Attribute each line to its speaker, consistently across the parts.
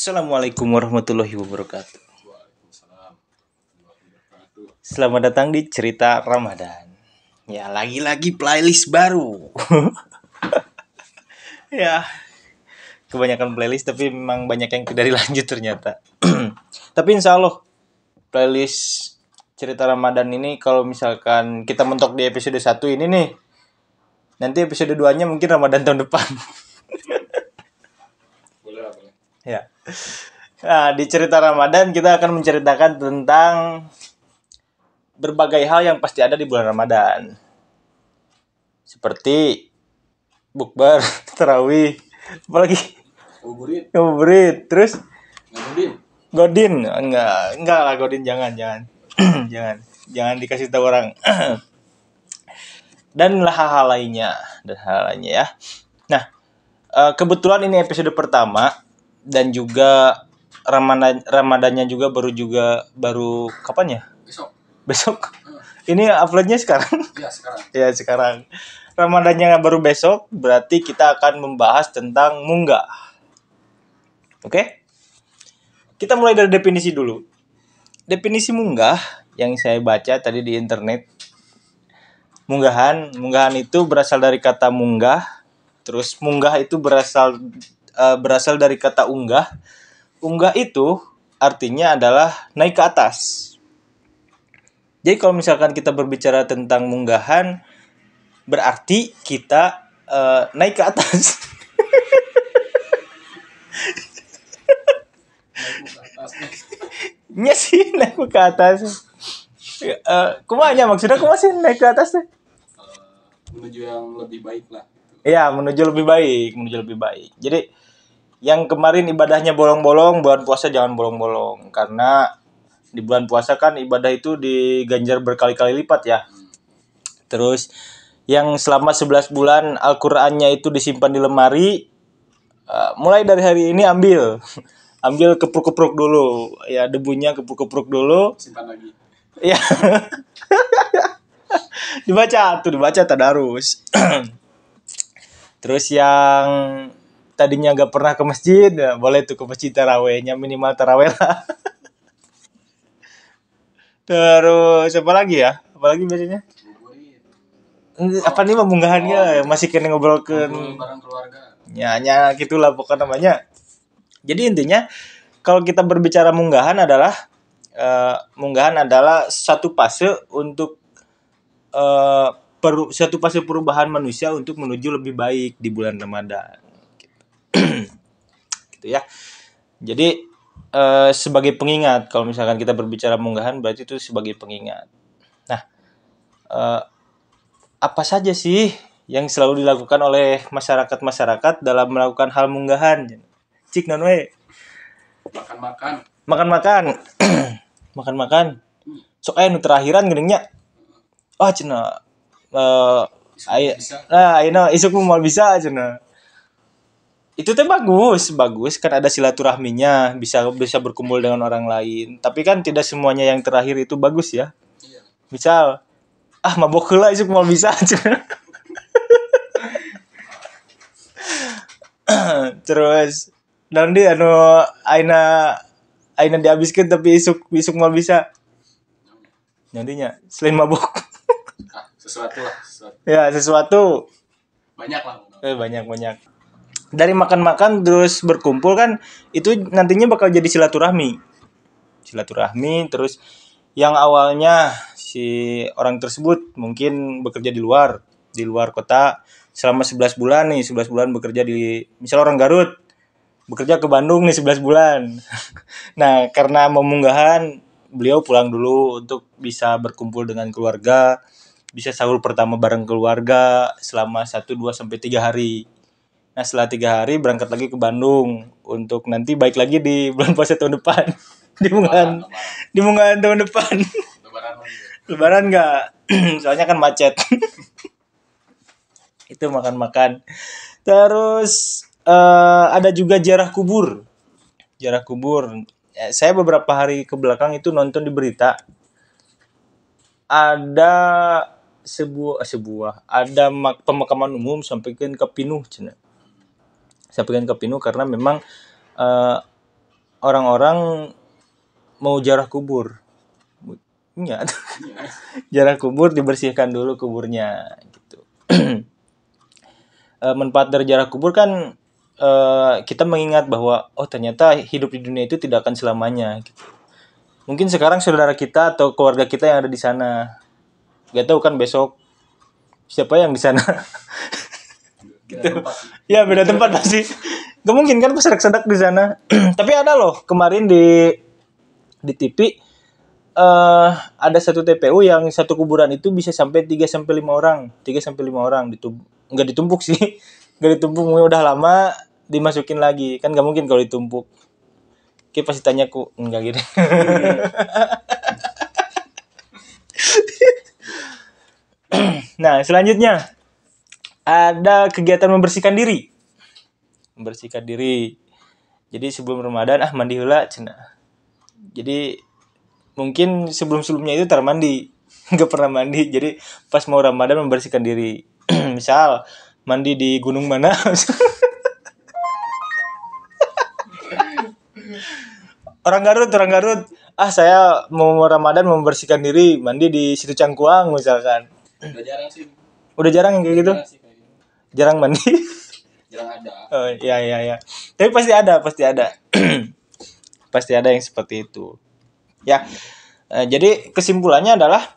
Speaker 1: Assalamualaikum warahmatullahi wabarakatuh.
Speaker 2: Waalaikumsalam warahmatullahi wabarakatuh.
Speaker 1: Selamat datang di Cerita Ramadan. Ya, lagi-lagi playlist baru. Ya, kebanyakan playlist tapi memang banyak yang tidak dilanjut ternyata. Tapi insya Allah playlist Cerita Ramadan ini kalau misalkan kita mentok di episode 1 ini nih, nanti episode 2-nya mungkin Ramadan tahun depan.
Speaker 2: Boleh.
Speaker 1: Ya. Nah, di Cerita Ramadan kita akan menceritakan tentang berbagai hal yang pasti ada di bulan Ramadan. Seperti bukber, tarawih, apalagi
Speaker 2: Ngabuburit,
Speaker 1: ngabuburit, terus
Speaker 2: ngabudin.
Speaker 1: godin, enggak lah godin jangan. jangan dikasih tahu orang. Dan hal-hal lainnya ya. Nah, kebetulan ini episode pertama dan juga Ramadannya juga baru kapan ya? Besok. Ini uploadnya sekarang.
Speaker 2: Ya sekarang.
Speaker 1: Ya sekarang. Ramadannya baru besok, berarti kita akan membahas tentang munggah. Oke? Kita mulai dari definisi dulu. Definisi munggah yang saya baca tadi di internet. Munggahan itu berasal dari kata munggah. Terus munggah itu berasal dari kata unggah. Unggah itu artinya adalah naik ke atas. Jadi kalau misalkan kita berbicara tentang munggahan, berarti kita naik ke atas. Nya sih naik ke atas. Kumanya maksudnya sih naik ke atas tuh?
Speaker 2: Menuju yang lebih baik lah.
Speaker 1: Iya, menuju lebih baik. Jadi yang kemarin ibadahnya bolong-bolong, bulan puasa jangan bolong-bolong, karena di bulan puasa kan ibadah itu diganjar berkali-kali lipat ya. Terus yang selama 11 bulan Al-Qur'annya itu disimpan di lemari, mulai dari hari ini ambil kepruk-kepruk dulu. Ya, debunya kepruk-kepruk dulu.
Speaker 2: Simpan lagi.
Speaker 1: Ya. dibaca tadarus. Terus yang tadinya gak pernah ke masjid, ya boleh tuh ke masjid tarawehnya, minimal taraweh lah. Terus apa lagi ya? Apalagi biasanya?
Speaker 2: Ngabuburit.
Speaker 1: Apa nih pembunggahannya? Masih kena ngobrol ke
Speaker 2: Ngumpul bareng keluarga.
Speaker 1: ya gitulah pokoknya namanya. Jadi intinya kalau kita berbicara munggahan adalah satu fase untuk satu fase perubahan manusia untuk menuju lebih baik di bulan Ramadan. Gitu ya. Jadi sebagai pengingat, kalau misalkan kita berbicara munggahan berarti itu sebagai pengingat. Nah, apa saja sih yang selalu dilakukan oleh masyarakat dalam melakukan hal munggahan? Cik non we. Makan-makan. Makan-makan. Sok nu terakhiran geuninnya. Cenah. Ayeuna isuk mau bisa cenah. Itu teh bagus kan ada silaturahminya, bisa berkumpul dengan orang lain. Tapi kan tidak semuanya yang terakhir itu bagus ya. Misal mabok heula isuk mau bisa. Terus nanti aina dihabiskeun tapi isuk mau bisa. Nantinya selain mabok.
Speaker 2: Sesuatu.
Speaker 1: Ya, sesuatu.
Speaker 2: Banyak lah.
Speaker 1: Banyak. Dari makan-makan terus berkumpul kan itu nantinya bakal jadi silaturahmi terus yang awalnya si orang tersebut mungkin bekerja di luar kota selama 11 bulan bekerja di misal orang Garut bekerja ke Bandung nih 11 bulan. Nah, karena memunggahan beliau pulang dulu untuk bisa berkumpul dengan keluarga, bisa sahur pertama bareng keluarga selama 1, 2 sampai 3 hari. Nah, setelah 3 hari berangkat lagi ke Bandung untuk nanti balik lagi di bulan puasa tahun depan. Di munggahan tahun depan. Lebaran enggak? Soalnya kan macet. Itu makan-makan. Terus ada juga ziarah kubur. Saya beberapa hari ke belakang itu nonton di berita. Ada ada pemakaman umum sampaikan ke pinuh cenah. Sampaikan ke pinuh karena memang orang-orang mau ziarah kubur. Iya.
Speaker 2: Iya.
Speaker 1: Ziarah kubur dibersihkan dulu kuburnya gitu. Manfaat dari ziarah kubur kan kita mengingat bahwa oh ternyata hidup di dunia itu tidak akan selamanya gitu. Mungkin sekarang saudara kita atau keluarga kita yang ada di sana. Gak tahu kan besok siapa yang di sana.
Speaker 2: Beda tempat sih.
Speaker 1: Ya beda tempat pasti. Gak mungkin kan serak-serak di sana. Tapi ada loh kemarin di TV ada satu TPU yang satu kuburan itu bisa sampai 3 sampai 5 orang. 3 sampai 5 orang enggak ditumpuk sih. Enggak ditumpuk udah lama dimasukin lagi. Kan gak mungkin kalau ditumpuk. Oke pasti tanya ku enggak gitu. Nah, selanjutnya ada kegiatan membersihkan diri. Membersihkan diri. Jadi sebelum Ramadan mandi heula cenah. Jadi mungkin sebelum-sebelumnya itu mandi. Enggak pernah mandi. Jadi pas mau Ramadan membersihkan diri. Misal mandi di gunung mana? Orang Garut. Saya mau Ramadan membersihkan diri, mandi di Situ Cangkuang misalkan.
Speaker 2: Udah jarang sih.
Speaker 1: Udah jarang yang kayak gitu?
Speaker 2: Jarang sih kayak gitu.
Speaker 1: Jarang mandi.
Speaker 2: Jarang ada.
Speaker 1: Oh, iya. Tapi pasti ada. Pasti ada yang seperti itu. Ya. Jadi kesimpulannya adalah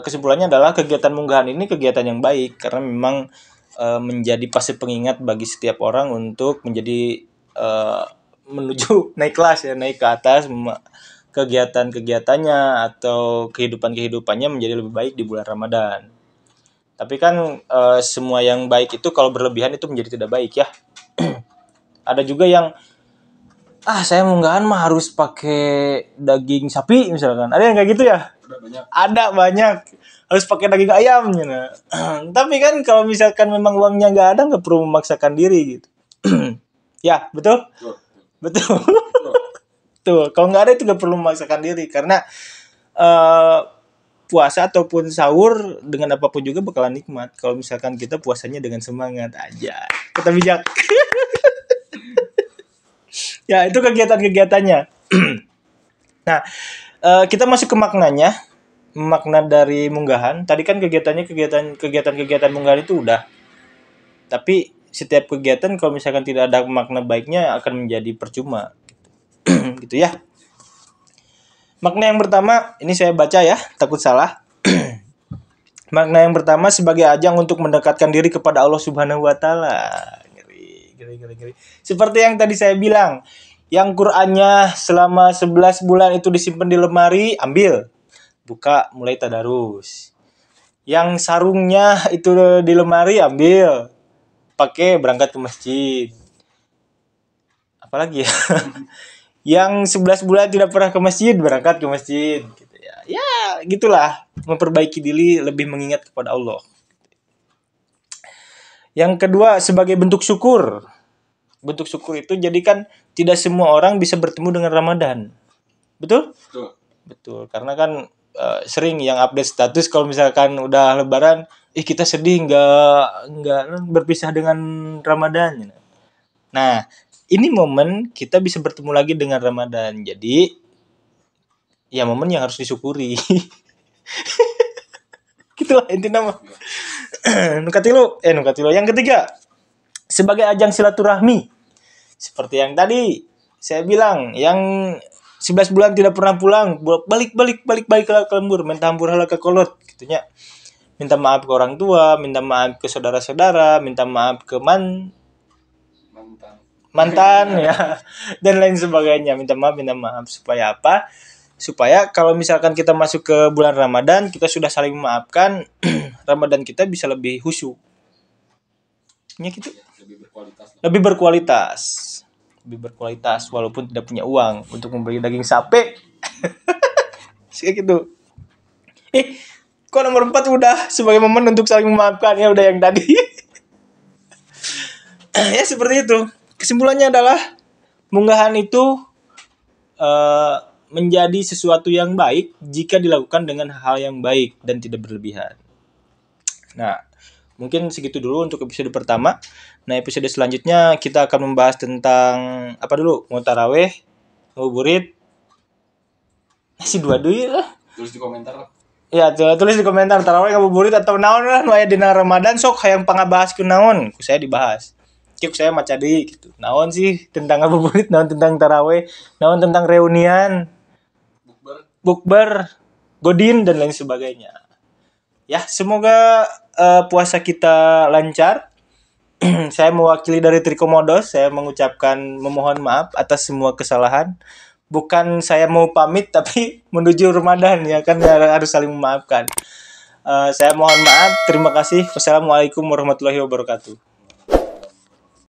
Speaker 1: kesimpulannya adalah kegiatan munggahan ini kegiatan yang baik karena memang menjadi pasti pengingat bagi setiap orang untuk menjadi menuju naik kelas ya, naik ke atas kegiatan-kegiatannya atau kehidupannya menjadi lebih baik di bulan Ramadan. Tapi kan semua yang baik itu kalau berlebihan itu menjadi tidak baik ya. Ada juga yang saya munggahan mah harus pakai daging sapi misalkan. Ada yang kayak gitu ya?
Speaker 2: Udah banyak.
Speaker 1: Ada banyak. Harus pakai daging ayam gitu. Tapi kan kalau misalkan memang uangnya nggak ada nggak perlu memaksakan diri gitu. Ya, betul? Betul. Tuh, kalau nggak ada itu nggak perlu memaksakan diri karena puasa ataupun sahur dengan apapun juga bakalan nikmat. Kalau misalkan kita puasanya dengan semangat aja. Kita bijak. Ya, itu kegiatan-kegiatannya. Nah, kita masuk ke maknanya. Makna dari munggahan. Tadi kan kegiatan munggahan itu udah. Tapi setiap kegiatan kalau misalkan tidak ada makna baiknya akan menjadi percuma. Gitu ya. Makna yang pertama, ini saya baca ya, takut salah. Makna yang pertama sebagai ajang untuk mendekatkan diri kepada Allah Subhanahu wa taala. Ngeri. Seperti yang tadi saya bilang, yang Qur'annya selama 11 bulan itu disimpan di lemari, ambil. Buka, mulai tadarus. Yang sarungnya itu di lemari, ambil. Pakai berangkat ke masjid. Apalagi ya? Yang 11 bulan tidak pernah ke masjid, berangkat ke masjid gitu ya. Ya, gitulah, memperbaiki diri lebih mengingat kepada Allah. Yang kedua, sebagai bentuk syukur. Bentuk syukur itu jadikan tidak semua orang bisa bertemu dengan Ramadan. Betul? Betul, karena kan sering yang update status kalau misalkan udah lebaran, kita sedih nggak berpisah dengan Ramadan. Nah, ini momen kita bisa bertemu lagi dengan Ramadan. Jadi ya momen yang harus disyukuri. Gitulah intinya mah. Nukatilo. Yang ketiga, sebagai ajang silaturahmi. Seperti yang tadi saya bilang, yang 11 bulan tidak pernah pulang, balik ke lembur, minta hampura ke kolot gitunya. Minta maaf ke orang tua, minta maaf ke saudara-saudara, minta maaf ke mantan ya dan lain sebagainya. Minta maaf supaya apa? Supaya kalau misalkan kita masuk ke bulan Ramadan, kita sudah saling memaafkan, Ramadan kita bisa lebih khusyuk. Ya gitu. Lebih berkualitas walaupun tidak punya uang untuk membeli daging sapi. Kayak gitu. Kok nomor 4 udah sebagai momen untuk saling memaafkan, ya udah yang tadi. Ya seperti itu. Kesimpulannya adalah munggahan itu menjadi sesuatu yang baik jika dilakukan dengan hal yang baik dan tidak berlebihan. Nah, Mungkin segitu dulu untuk episode pertama. Nah, episode selanjutnya kita akan membahas tentang apa dulu? Mau taraweh, ngabuburit. Masih dua deui lah.
Speaker 2: Tulis di komentar.
Speaker 1: Ya, tulis di komentar taraweh ngabuburit atau naon lah nu aya dina Ramadan sok hayang pangabahas ku naon. Ku saya dibahas. Cik saya maca deui gitu. Naon sih tentang ngabuburit, naon tentang taraweh, naon tentang reunian, bukber, godin dan lain sebagainya. Ya, semoga puasa kita lancar. Saya mewakili dari Trikomodos, saya memohon maaf atas semua kesalahan. Bukan saya mau pamit tapi menuju Ramadan ya kan harus saling memaafkan. Saya mohon maaf. Terima kasih. Wassalamualaikum warahmatullahi wabarakatuh.